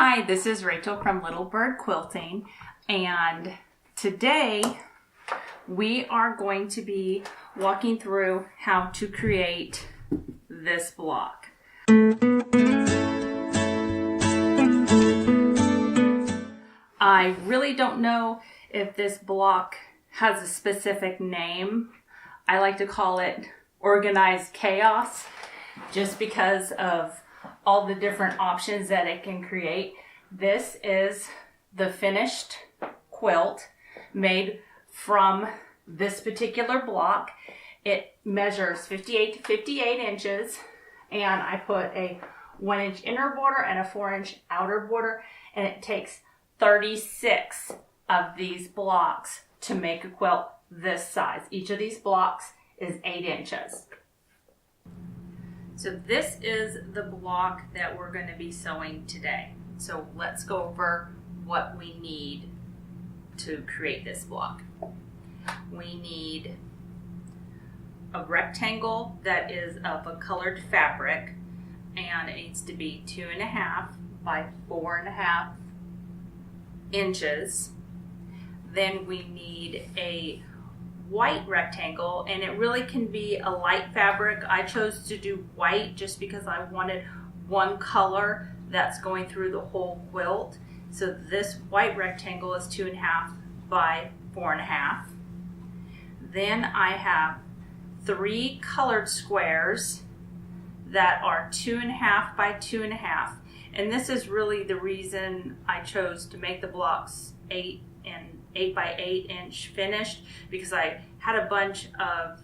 Hi, this is Rachel from Little Bird Quilting, and today we are going to be walking through how to create this block. I really don't know if this block has a specific name. I like to call it organized chaos just because of all the different options that it can create. This is the finished quilt made from this particular block. It measures 58 to 58 inches, and I put a 1-inch inner border and a 4-inch outer border, and it takes 36 of these blocks to make a quilt this size. Each of these blocks is 8 inches. So this is the block that we're going to be sewing today. So let's go over what we need to create this block. We need a rectangle that is of a colored fabric, and it needs to be 2.5 by 4.5 inches. Then we need a white rectangle, and it really can be a light fabric. I chose to do white just because I wanted one color that's going through the whole quilt. So this white rectangle is 2.5 by 4.5. Then I have 3 colored squares that are 2.5 by 2.5. And this is really the reason I chose to make the blocks 8 by 8 inch finished, because I had a bunch of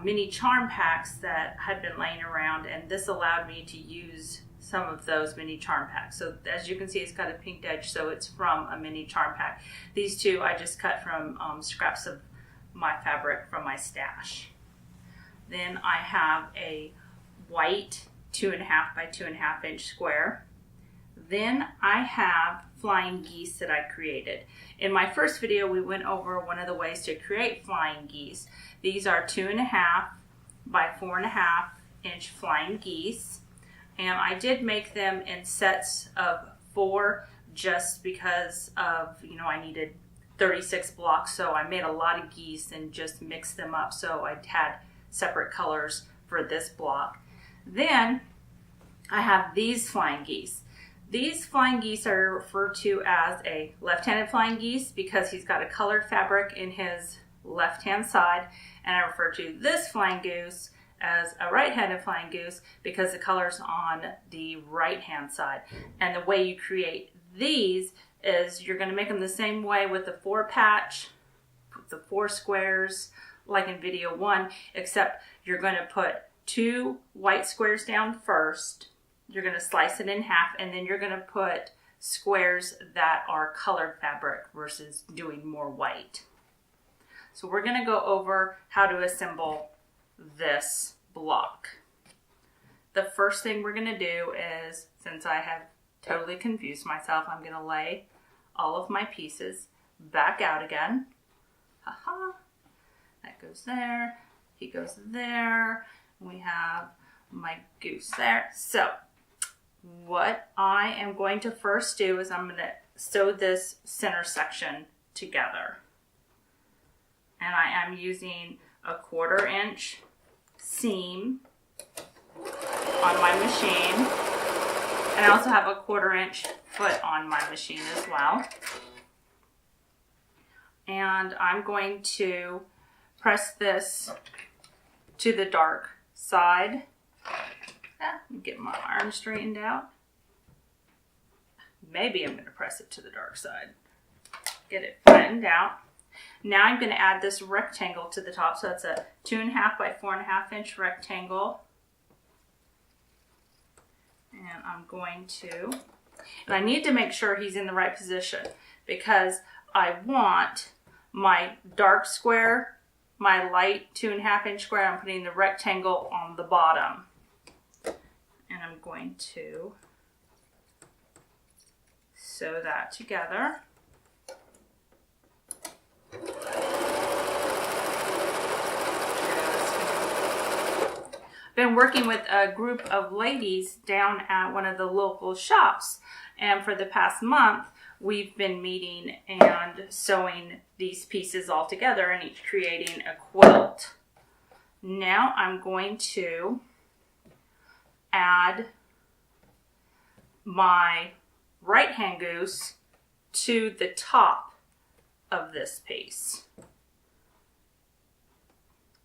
mini charm packs that had been laying around, and this allowed me to use some of those mini charm packs. So as you can see, it's got a pinked edge, so it's from a mini charm pack. These two I just cut from scraps of my fabric from my stash. Then I have a white 2.5 by 2.5 inch square. Then I have flying geese that I created. In my first video, we went over one of the ways to create flying geese. These are 2.5 by 4.5 inch flying geese. And I did make them in sets of 4 just because of, I needed 36 blocks. So I made a lot of geese and just mixed them up. So I had separate colors for this block. Then I have these flying geese. These flying geese are referred to as a left-handed flying geese because he's got a colored fabric in his left-hand side, and I refer to this flying goose as a right-handed flying goose because the color's on the right-hand side. And the way you create these is you're going to make them the same way with the 4 patch, the 4 squares, like in video 1, except you're going to put 2 white squares down first. You're going to slice it in half, and then you're going to put squares that are colored fabric versus doing more white. So we're going to go over how to assemble this block. The first thing we're going to do is, since I have totally confused myself, I'm going to lay all of my pieces back out again. Haha. That goes there. He goes there. We have my goose there. So what I am going to first do is I'm going to sew this center section together. And I am using a 1/4 inch seam on my machine. And I also have a 1/4 inch foot on my machine as well. And I'm going to press this to the dark side. Let me get my arm straightened out. Maybe I'm going to press it to the dark side. Get it flattened out. Now I'm going to add this rectangle to the top. So it's a 2.5 by 4.5 inch rectangle. And I'm going to, and I need to make sure he's in the right position because I want my dark square, my light 2.5 inch square, I'm putting the rectangle on the bottom. And I'm going to sew that together. been working with a group of ladies down at one of the local shops. And for the past month, we've been meeting and sewing these pieces all together and each creating a quilt. Now I'm going to add my right-hand goose to the top of this piece.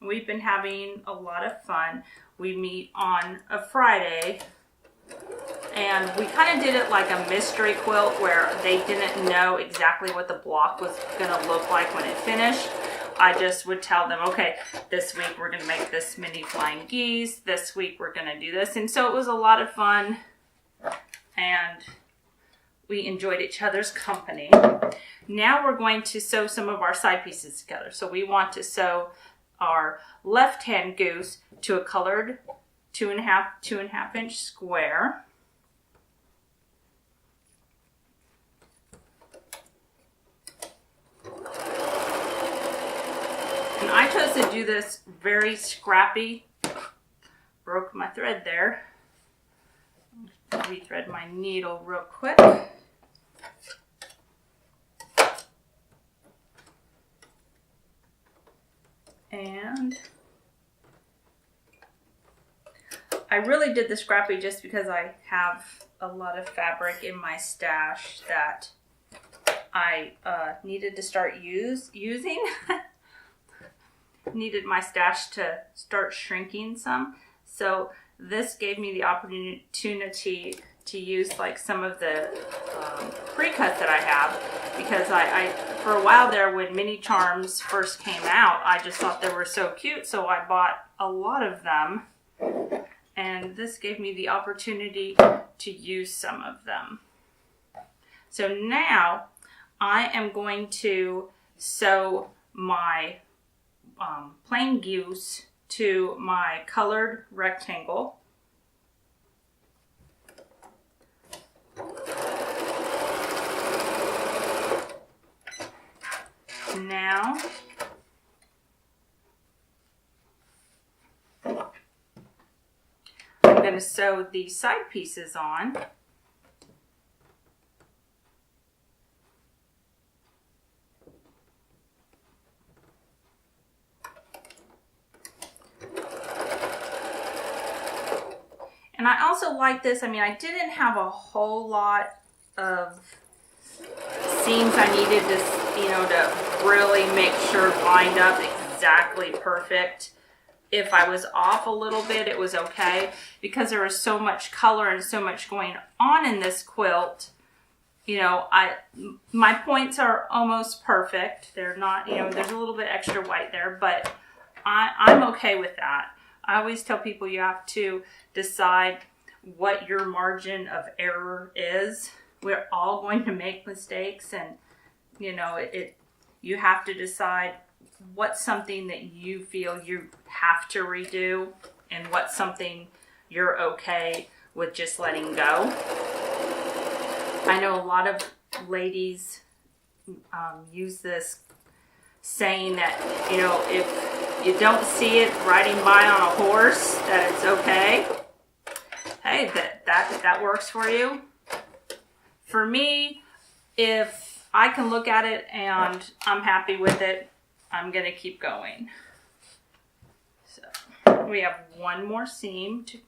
We've been having a lot of fun. We meet on a Friday, and we kind of did it like a mystery quilt where they didn't know exactly what the block was going to look like when it finished. I just would tell them, okay, this week we're going to make this mini flying geese. This week we're going to do this. And so it was a lot of fun, and we enjoyed each other's company. Now we're going to sew some of our side pieces together. So we want to sew our left-hand goose to a colored 2.5 inch square. And I chose to do this very scrappy. Broke my thread there. Rethread my needle real quick. And I really did the scrappy just because I have a lot of fabric in my stash that I needed to start using. Needed my stash to start shrinking some. So this gave me the opportunity to use like some of the pre-cuts that I have, because I for a while there when mini charms first came out, I just thought they were so cute, so I bought a lot of them, and this gave me the opportunity to use some of them. So now I am going to sew my plain goose to my colored rectangle. Now I'm going to sew the side pieces on. And I also like this. I mean, I didn't have a whole lot of seams I needed to really make sure lined up exactly perfect. If I was off a little bit, it was okay, because there was so much color and so much going on in this quilt. My points are almost perfect. They're not, there's a little bit extra white there, but I'm okay with that. I always tell people you have to decide what your margin of error is. We're all going to make mistakes, and you have to decide what's something that you feel you have to redo and what's something you're okay with just letting go. I know a lot of ladies use this saying that, if you don't see it riding by on a horse, that it's okay. Hey, that works for you. For me, if I can look at it and I'm happy with it, I'm going to keep going. So we have one more seam to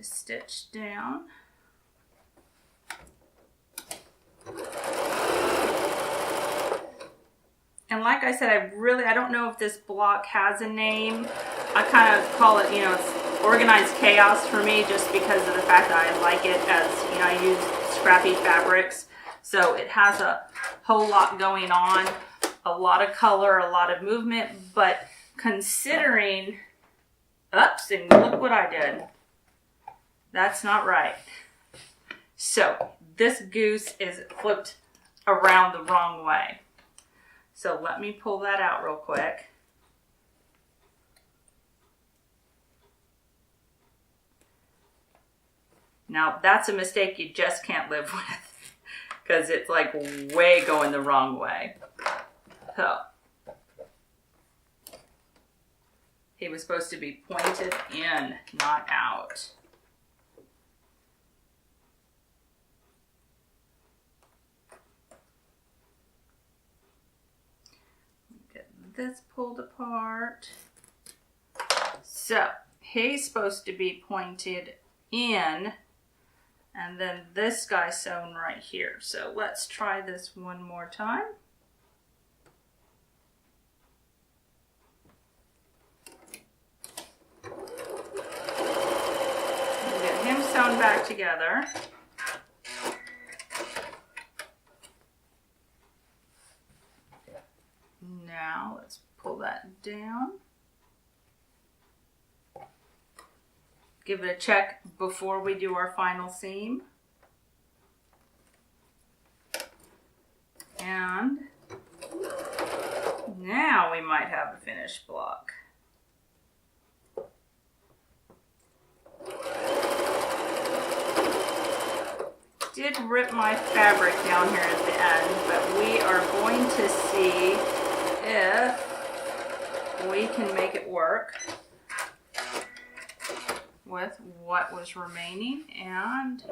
stitch down. And like I said, I don't know if this block has a name. I kind of call it, it's organized chaos for me, just because of the fact that I like it as, I use scrappy fabrics. So it has a whole lot going on, a lot of color, a lot of movement, but considering, oops, and look what I did. That's not right. So this goose is flipped around the wrong way. So let me pull that out real quick. Now that's a mistake you just can't live with, because it's like way going the wrong way. So He was supposed to be pointed in, not out. Get this pulled apart. So he's supposed to be pointed in, and then this guy sewn right here. So let's try this one more time. Get him sewn back together. Now let's pull that down. Give it a check before we do our final seam. And now we might have a finished block. Did rip my fabric down here at the end, but we are going to see if we can make it work with what was remaining, and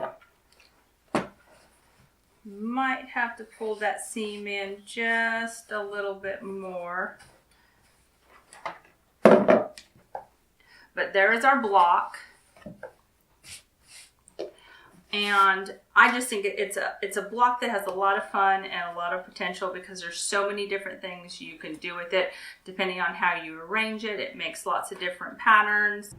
might have to pull that seam in just a little bit more. But there is our block. And I just think it's a block that has a lot of fun and a lot of potential because there's so many different things you can do with it depending on how you arrange it. It makes lots of different patterns.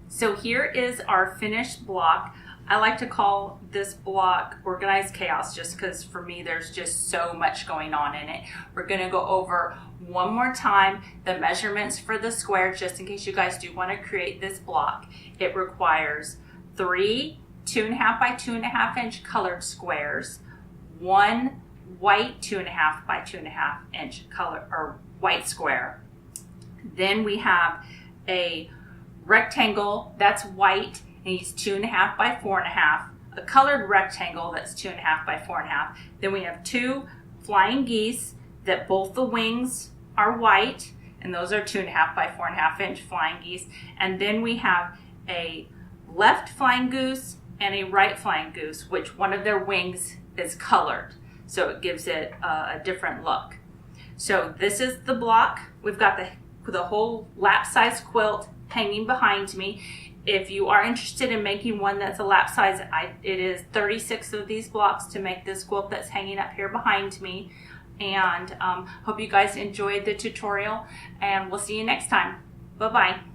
So here is our finished block. I like to call this block Organized Chaos just because for me there's just so much going on in it. We're going to go over one more time the measurements for the square just in case you guys do want to create this block. It requires 3 2.5 by 2.5 inch colored squares, 1 white 2.5 by 2.5 inch color or white square. Then we have a rectangle that's white and it's 2.5 by 4.5, a colored rectangle that's 2.5 by 4.5. Then we have 2 flying geese that both the wings are white, and those are 2.5 by 4.5 inch flying geese. And then we have a left flying goose and a right flying goose, which one of their wings is colored. So it gives it a different look. So this is the block. We've got the whole lap size quilt hanging behind me. If you are interested in making one that's a lap size, it is 36 of these blocks to make this quilt that's hanging up here behind me. And hope you guys enjoyed the tutorial, and we'll see you next time. Bye-bye.